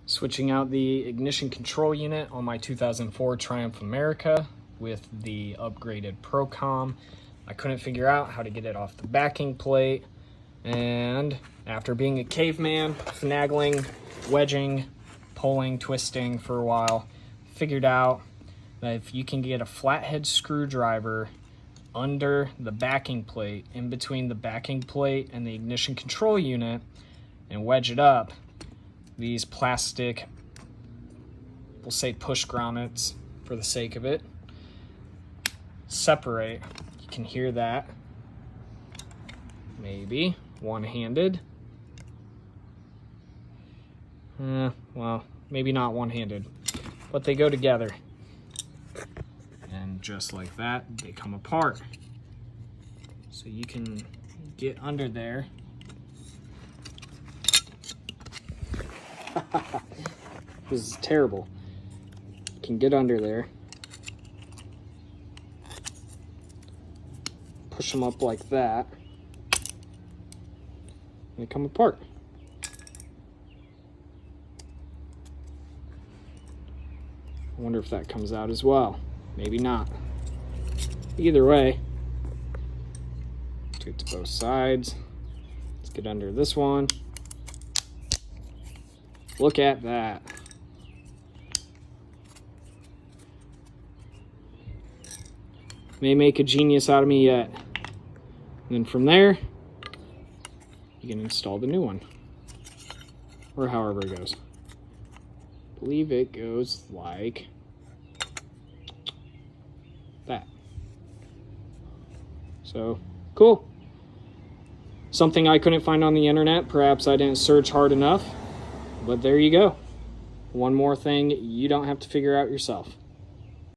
Switching out the ignition control unit on my 2004 Triumph America with the upgraded Procom. I couldn't figure out how to get it off the backing plate, and after being a caveman, finagling, wedging, pulling, twisting for a while, figured out that if you can get a flathead screwdriver under the backing plate, in between the backing plate and the ignition control unit, and wedge it up, these plastic, we'll say push grommets for the sake of it, separate. You can hear that. Maybe one-handed. Well, maybe not one-handed, but they go together. And just like that, they come apart. So you can get under there. This is terrible. You can get under there. Push them up like that. And they come apart. I wonder if that comes out as well. Maybe not. Either way, let's get to both sides. Let's get under this one. Look at that. May make a genius out of me yet. And then from there, you can install the new one. Or however it goes. I believe it goes like that. So, cool. Something I couldn't find on the internet. Perhaps I didn't search hard enough. But there you go. One more thing you don't have to figure out yourself.